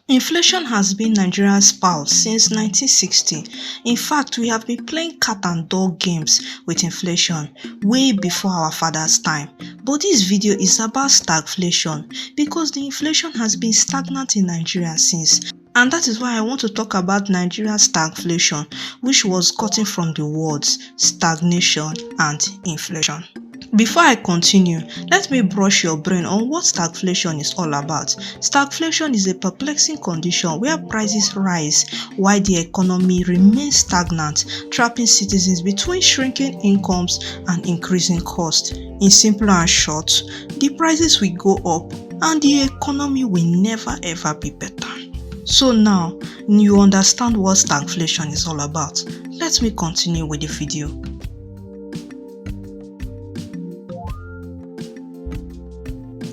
Inflation has been Nigeria's pal since 1960. In fact, we have been playing cat and dog games with inflation way before our father's time. But this video is about stagflation because the inflation has been stagnant in Nigeria since. And that is why I want to talk about Nigeria's stagflation, which was gotten from the words stagnation and inflation. Before I continue, let me brush your brain on what stagflation is all about. Stagflation is a perplexing condition where prices rise while the economy remains stagnant, trapping citizens between shrinking incomes and increasing costs. In simple and short, the prices will go up and the economy will never ever be better. So now, you understand what stagflation is all about. Let me continue with the video.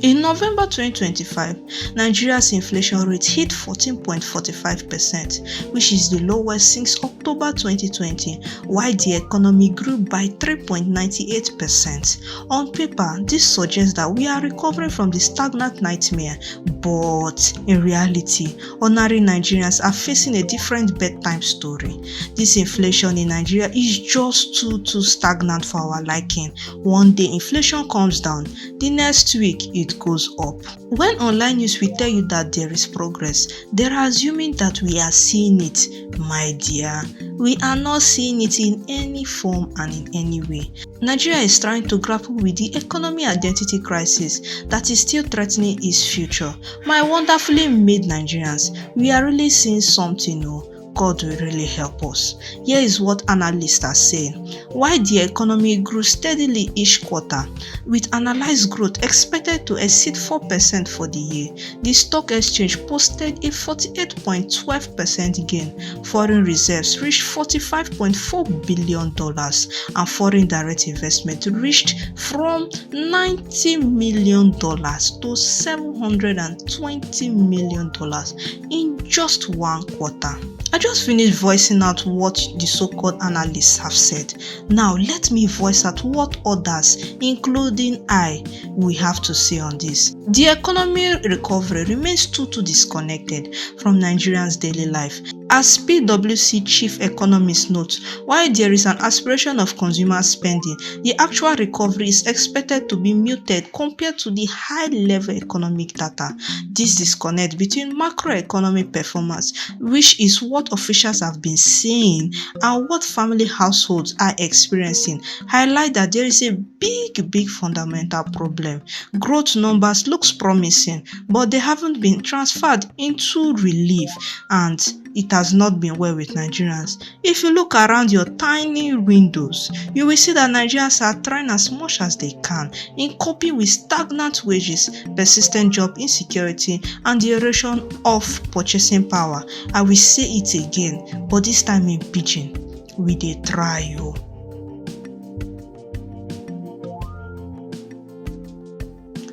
In November 2025, Nigeria's inflation rate hit 14.45%, which is the lowest since October 2020, while the economy grew by 3.98%. On paper, this suggests that we are recovering from the stagnant nightmare, but in reality, ordinary Nigerians are facing a different bedtime story. This inflation in Nigeria is just too stagnant for our liking. One day inflation comes down, the next week it goes up. When online news will tell you that there is progress, they are assuming that we are seeing it. My dear, we are not seeing it in any form and in any way. Nigeria is trying to grapple with the economy identity crisis that is still threatening its future. My wonderfully made Nigerians, we are really seeing something. God will really help us. Here is what analysts are saying. While the economy grew steadily each quarter, with analyzed growth expected to exceed 4% for the year, the stock exchange posted a 48.12% gain. Foreign reserves reached $45.4 billion and foreign direct investment reached from $90 million to $720 million in just one quarter. I just finished voicing out what the so-called analysts have said. Now let me voice out what others, including I, will have to say on this. The economy recovery remains too disconnected from Nigerians' daily life. As PwC chief economist notes, while there is an aspiration of consumer spending, the actual recovery is expected to be muted compared to the high-level economic data. This disconnect between macroeconomic performance, which is what officials have been saying, and what family households are experiencing, highlight that there is a big fundamental problem. Growth numbers looks promising, but they haven't been transferred into relief, and it has not been well with Nigerians. If you look around your tiny windows, you will see that Nigerians are trying as much as they can in coping with stagnant wages, persistent job insecurity, and the erosion of purchasing power. I will say it again, but this time in pidgin. We dey try you.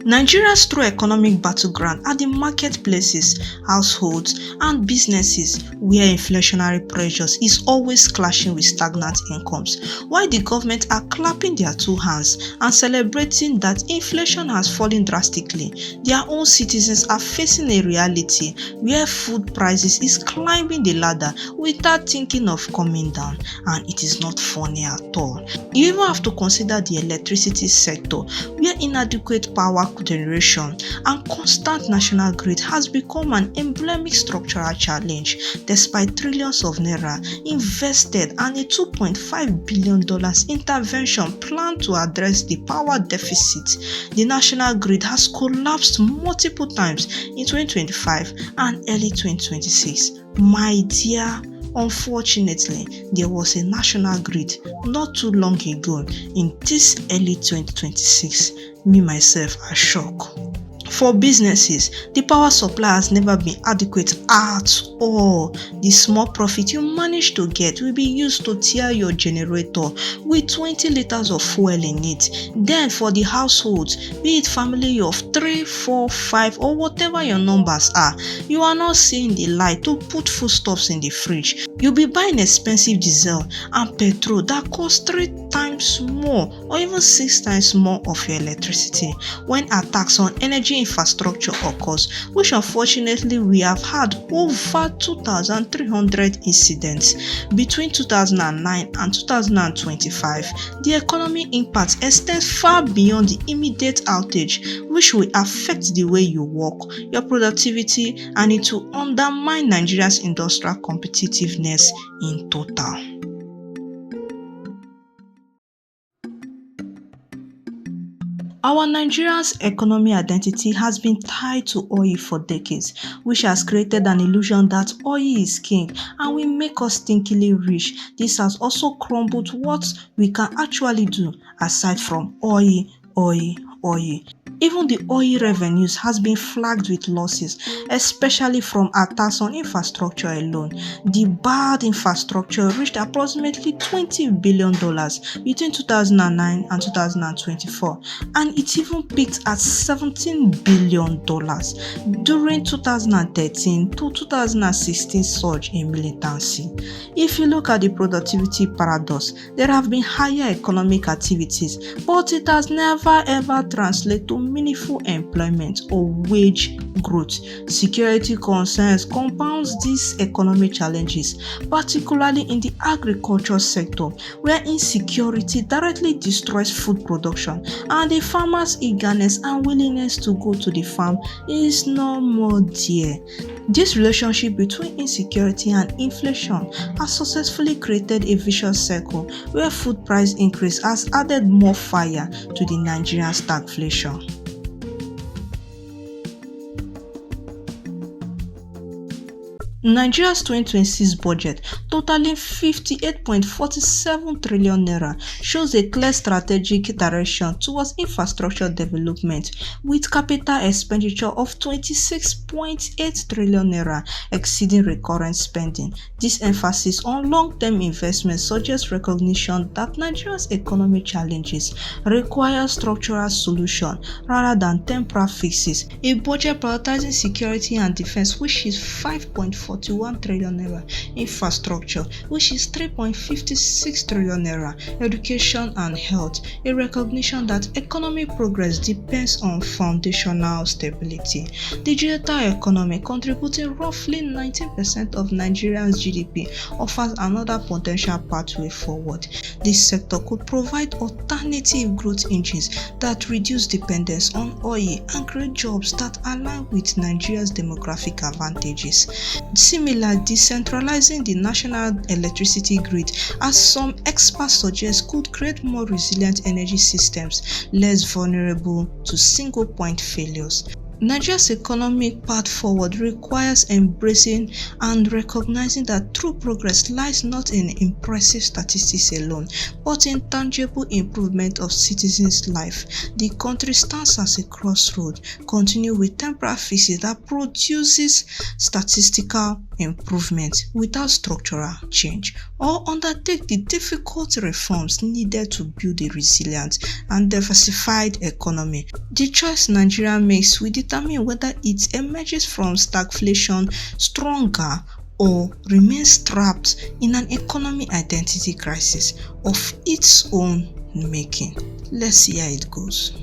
Nigeria's true economic battleground are the marketplaces, households, and businesses where inflationary pressures is always clashing with stagnant incomes. While the government are clapping their two hands and celebrating that inflation has fallen drastically, their own citizens are facing a reality where food prices is climbing the ladder without thinking of coming down, and it is not funny at all. You even have to consider the electricity sector where inadequate power generation and constant national grid has become an emblematic structural challenge. Despite trillions of naira invested and a $2.5 billion intervention planned to address the power deficit, the national grid has collapsed multiple times in 2025 and early 2026. My dear, unfortunately, there was a national grid not too long ago in this early 2026. Me myself are shocked. For businesses, the power supply has never been adequate at all. The small profit you manage to get will be used to tear your generator with 20 liters of fuel in it. Then for the households, be it family of 3, 4, 5 or whatever your numbers are, you are not seeing the light to put foodstuffs in the fridge. You'll be buying expensive diesel and petrol that costs 3 times more or even 6 times more of your electricity when attacks on energy infrastructure occurs, which unfortunately we have had over 2,300 incidents between 2009 and 2025. The economic impact extends far beyond the immediate outage, which will affect the way you work, your productivity, and it will undermine Nigeria's industrial competitiveness in total. Our Nigeria's economic identity has been tied to oil for decades, which has created an illusion that oil is king and will make us stinkily rich. This has also crumbled what we can actually do aside from oil, oil, oil. Even the oil revenues has been flagged with losses, especially from attacks on infrastructure alone. The bad infrastructure reached approximately $20 billion between 2009 and 2024, and it even peaked at $17 billion during 2013 to 2016 surge in militancy. If you look at the productivity paradox, there have been higher economic activities, but it has never ever translated to meaningful employment or wage growth. Security concerns compounds these economic challenges, particularly in the agriculture sector, where insecurity directly destroys food production and the farmers' eagerness and willingness to go to the farm is no more there. This relationship between insecurity and inflation has successfully created a vicious circle where food price increase has added more fire to the Nigerian stagflation. Nigeria's 2026 budget, totaling 58.47 trillion naira, shows a clear strategic direction towards infrastructure development, with capital expenditure of 26.8 trillion naira, exceeding recurrent spending. This emphasis on long-term investment suggests recognition that Nigeria's economic challenges require structural solutions rather than temporary fixes. A budget prioritizing security and defense, which is 5.41 trillion naira, infrastructure, which is 3.56 trillion naira, education and health, a recognition that economic progress depends on foundational stability. The digital economy, contributing roughly 19% of Nigerians' GDP, offers another potential pathway forward. This sector could provide alternative growth engines that reduce dependence on oil and create jobs that align with Nigeria's demographic advantages. Similar, decentralizing the national electricity grid, as some experts suggest, could create more resilient energy systems, less vulnerable to single-point failures. Nigeria's economic path forward requires embracing and recognizing that true progress lies not in impressive statistics alone, but in tangible improvement of citizens' life. The country stands as a crossroad. Continue with temporary fixes that produces statistical improvement without structural change, or undertake the difficult reforms needed to build a resilient and diversified economy. The choice Nigeria makes will determine whether it emerges from stagflation stronger or remains trapped in an economic identity crisis of its own making. Let's see how it goes.